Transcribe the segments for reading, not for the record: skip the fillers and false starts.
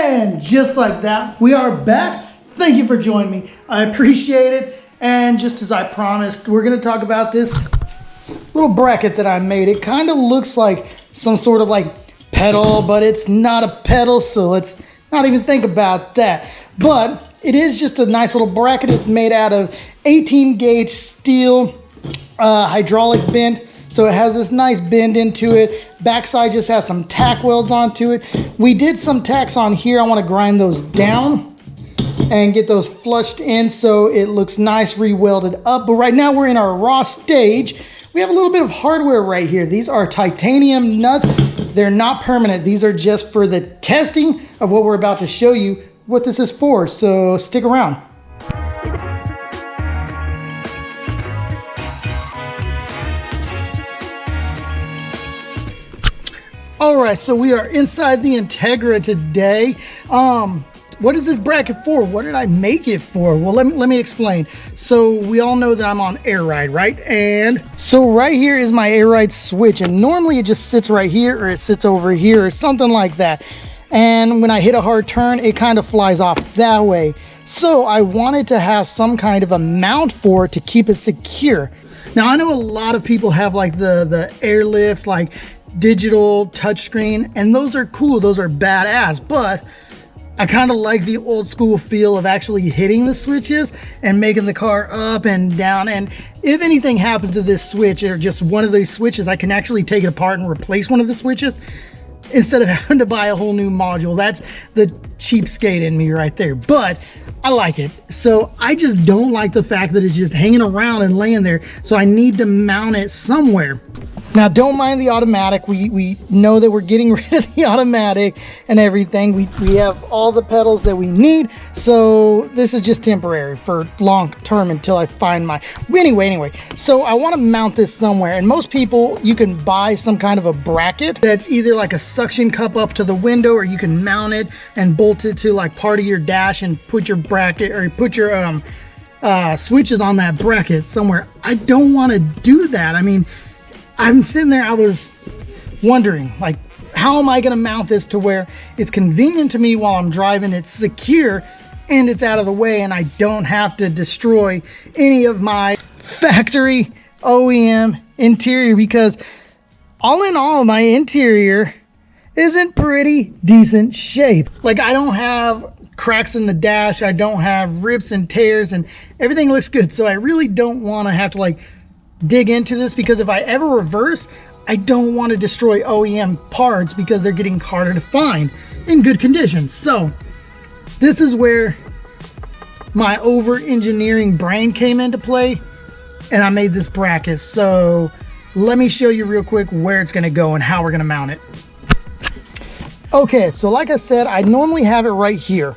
And just like that, we are back. Thank you for joining me. I appreciate it. And just as I promised, we're gonna talk about this little bracket that I made. It kind of looks like some sort of like pedal, but it's not a pedal, so let's not even think about that. But it is just a nice little bracket. It's made out of 18 gauge steel, hydraulic bend. So it has this nice bend into it. Backside just has some tack welds onto it. We did some tacks on here. I want to grind those down and get those flushed in so it looks nice, re-welded up. But right now we're in our raw stage. We have a little bit of hardware right here. These are titanium nuts. They're not permanent. These are just for the testing of what we're about to show you what this is for. So stick around. All right, so we are inside the Integra today. What is this bracket for? What did I make it for? Well, let me explain. So we all know that I'm on air ride, right? And so right here is my air ride switch, and normally it just sits right here or it sits over here or something like that. And when I hit a hard turn, it kind of flies off that way. So I wanted to have some kind of a mount for it to keep it secure. Now I know a lot of people have like the airlift, like digital touchscreen, and those are cool, those are badass, but I kind of like the old school feel of actually hitting the switches and making the car up and down. And if anything happens to this switch or just one of these switches, I can actually take it apart and replace one of the switches instead of having to buy a whole new module. That's the cheapskate in me right there, but I like it. So I just don't like the fact that it's just hanging around and laying there. So I need to mount it somewhere. Now, don't mind the automatic. We know that we're getting rid of the automatic and everything. We have all the pedals that we need. So this is just temporary for long term until I find my... Anyway, so I want to mount this somewhere. And most people, you can buy some kind of a bracket that's either like a suction cup up to the window, or you can mount it and bolt it to like part of your dash and put your bracket or put your switches on that bracket somewhere. I don't want to do that. I mean, I'm sitting there, I was wondering, like, how am I going to mount this to where it's convenient to me while I'm driving, it's secure, and it's out of the way, and I don't have to destroy any of my factory OEM interior, because all in all, my interior is in pretty decent shape. Like, I don't have cracks in the dash, I don't have rips and tears, and everything looks good. So I really don't want to have to like dig into this, because if I ever reverse, I don't want to destroy OEM parts because they're getting harder to find in good condition. So this is where my over engineering brain came into play, and I made this bracket. So let me show you real quick where it's going to go and how we're going to mount it. Okay, so like I said, I normally have it right here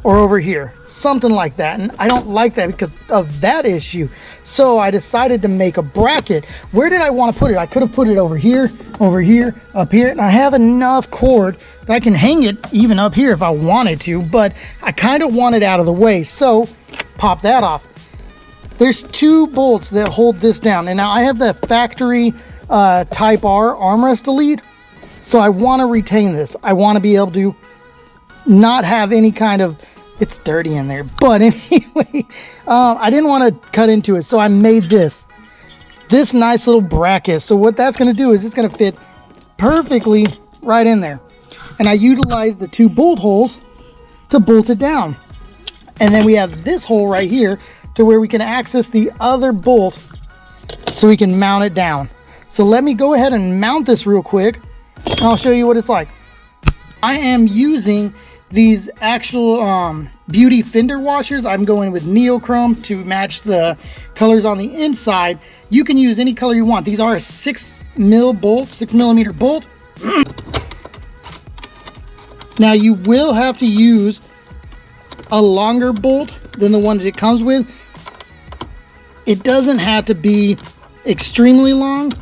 or over here, something like that, and I don't like that because of that issue. So I decided to make a bracket. Where did I want to put it? I could have put it over here, up here, and I have enough cord that I can hang it even up here if I wanted to, but I kind of want it out of the way, so pop that off. There's two bolts that hold this down, and now I have the factory Type R armrest Elite, so I want to retain this. I want to be able to not have any kind of... It's dirty in there, but anyway, I didn't want to cut into it, so I made this nice little bracket. So what that's going to do is it's going to fit perfectly right in there, and I utilized the two bolt holes to bolt it down, and then we have this hole right here to where we can access the other bolt so we can mount it down. So let me go ahead and mount this real quick, and I'll show you what it's like. I am using these actual beauty fender washers. I'm going with neochrome to match the colors on the inside. You can use any color you want. These are a 6 millimeter bolt. Now you will have to use a longer bolt than the ones it comes with. It doesn't have to be extremely long,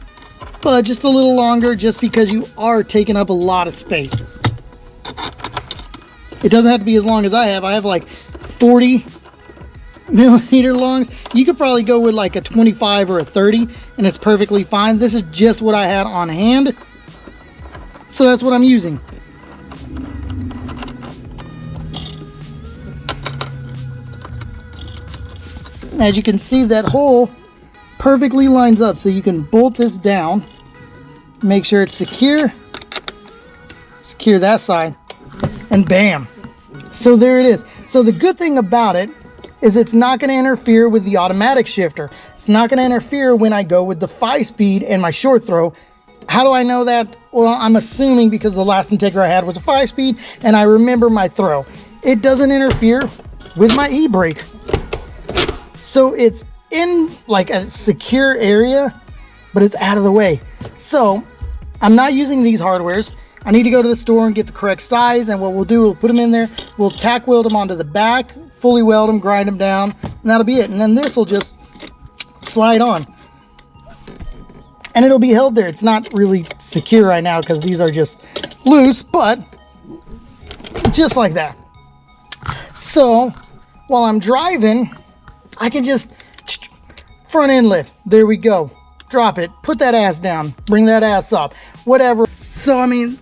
but just a little longer, just because you are taking up a lot of space. It doesn't have to be as long as I have. I have like 40 millimeter longs. You could probably go with like a 25 or a 30 and it's perfectly fine. This is just what I had on hand, so that's what I'm using. As you can see, that hole perfectly lines up, so you can bolt this down, make sure it's secure that side, and bam. So there it is. So the good thing about it is it's not going to interfere with the automatic shifter. It's not going to interfere when I go with the 5-speed and my short throw. How do I know that? Well, I'm assuming because the last Integra I had was a 5-speed and I remember my throw. It doesn't interfere with my e-brake. So it's in like a secure area, but it's out of the way. So I'm not using these hardwares. I need to go to the store and get the correct size, and what we'll do, we'll put them in there, we'll tack weld them onto the back, fully weld them, grind them down, and that'll be it. And then this will just slide on. And it'll be held there. It's not really secure right now because these are just loose, but just like that. So while I'm driving, I can just front end lift. There we go. Drop it, put that ass down, bring that ass up, whatever. So, I mean,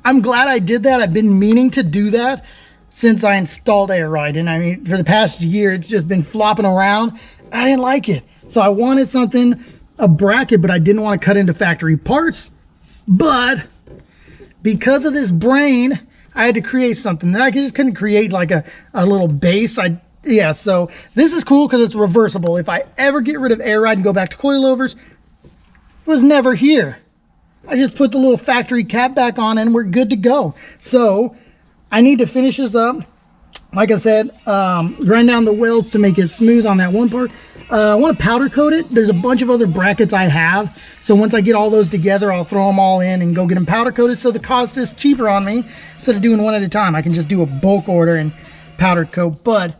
I'm glad I did that. I've been meaning to do that since I installed Air Ride. And I mean, for the past year, it's just been flopping around. I didn't like it. So I wanted something, a bracket, but I didn't want to cut into factory parts. But because of this brain, I had to create something that I just couldn't create like a little base. Yeah, so this is cool because it's reversible. If I ever get rid of Air Ride and go back to coilovers, it was never here. I just put the little factory cap back on and we're good to go. So I need to finish this up. Like I said, grind down the welds to make it smooth on that one part. I want to powder coat it. There's a bunch of other brackets I have. So once I get all those together, I'll throw them all in and go get them powder coated. So the cost is cheaper on me. Instead of doing one at a time, I can just do a bulk order and powder coat. But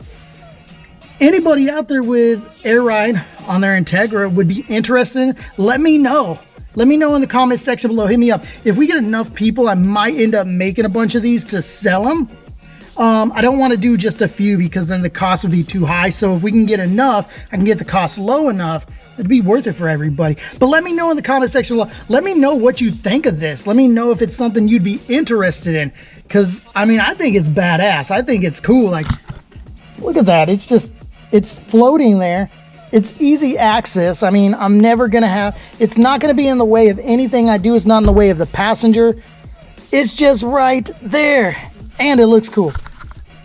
anybody out there with Air Ride on their Integra would be interested, let me know. Let me know in the comment section below. Hit me up. If we get enough people, I might end up making a bunch of these to sell them. I don't want to do just a few because then the cost would be too high. So if we can get enough, I can get the cost low enough, it'd be worth it for everybody. But let me know in the comment section below. Let me know what you think of this. Let me know if it's something you'd be interested in. Because, I mean, I think it's badass. I think it's cool. Like, look at that. It's just, it's floating there. It's easy access. I mean, I'm never going to have, it's not going to be in the way of anything I do. It's not in the way of the passenger. It's just right there. And it looks cool.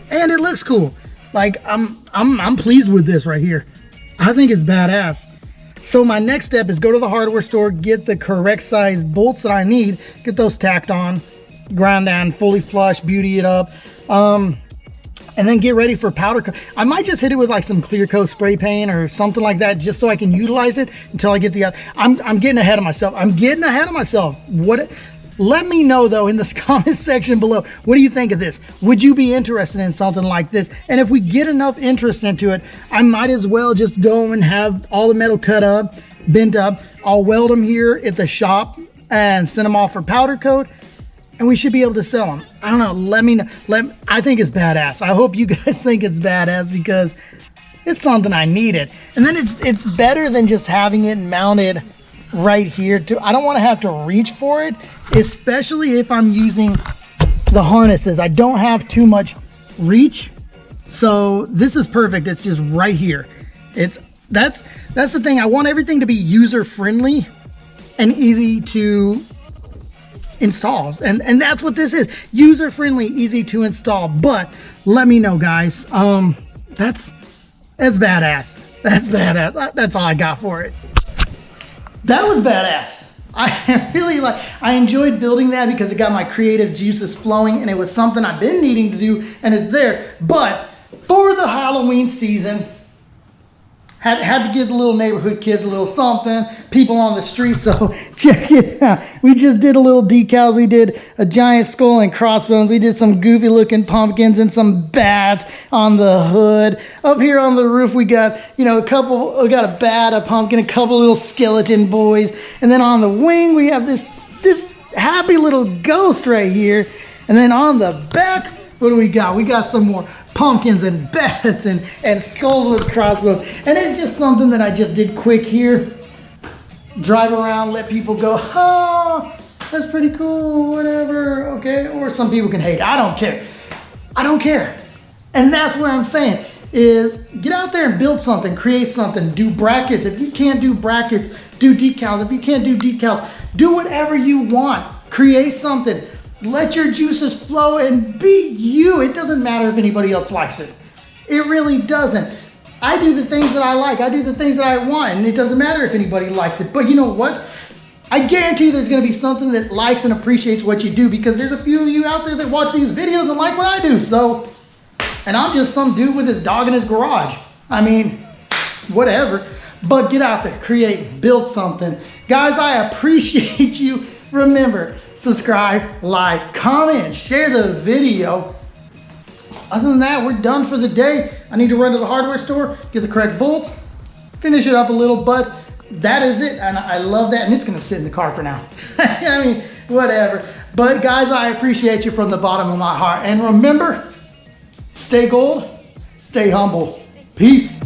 And it looks cool. Like, I'm pleased with this right here. I think it's badass. So my next step is go to the hardware store, get the correct size bolts that I need, get those tacked on, grind down, fully flush, beauty it up. And then get ready for powder coat. I might just hit it with like some clear coat spray paint or something like that, just so I can utilize it until I get the other. I'm getting ahead of myself. Let me know though in the comment section below. What do you think of this? Would you be interested in something like this? And if we get enough interest into it, I might as well just go and have all the metal cut up, bent up. I'll weld them here at the shop and send them off for powder coat. And we should be able to sell them. I don't know. Let me know. I think it's badass. I hope you guys think it's badass because it's something I needed. And then it's better than just having it mounted right here. I don't want to have to reach for it, especially if I'm using the harnesses. I don't have too much reach. So this is perfect. It's just right here. That's the thing. I want everything to be user friendly and easy to install, and that's what this is. User friendly, easy to install. But let me know, guys. That's badass. That's badass. That's all I got for it. That was badass. I enjoyed building that because it got my creative juices flowing, and it was something I've been needing to do, and it's there. But for the Halloween season, had to give the little neighborhood kids a little something, people on the street. So check it out. We just did a little decals. We did a giant skull and crossbones. We did some goofy looking pumpkins and some bats on the hood. Up here on the roof, we got, we got a bat, a pumpkin, a couple little skeleton boys. And then on the wing, we have this happy little ghost right here. And then on the back, what do we got? We got some more pumpkins and bats and skulls with crossbows. And it's just something that I just did quick here. Drive around, let people go, oh, that's pretty cool, whatever, okay? Or some people can hate. I don't care. I don't care. And that's what I'm saying. is get out there and build something, create something, do brackets. If you can't do brackets, do decals. If you can't do decals, do whatever you want. Create something. Let your juices flow and be you. It doesn't matter if anybody else likes it. It really doesn't. I do the things that I like. I do the things that I want, and it doesn't matter if anybody likes it. But you know what? I guarantee there's gonna be something that likes and appreciates what you do, because there's a few of you out there that watch these videos and like what I do. So, and I'm just some dude with his dog in his garage. I mean, whatever. But get out there, create, build something. Guys, I appreciate you. Remember, subscribe, like, comment, share the video. Other than that, we're done for the day. I need to run to the hardware store, get the correct bolts, finish it up a little, but that is it. And I love that. And it's gonna sit in the car for now. I mean, whatever. But guys, I appreciate you from the bottom of my heart. And remember, stay gold, stay humble. Peace.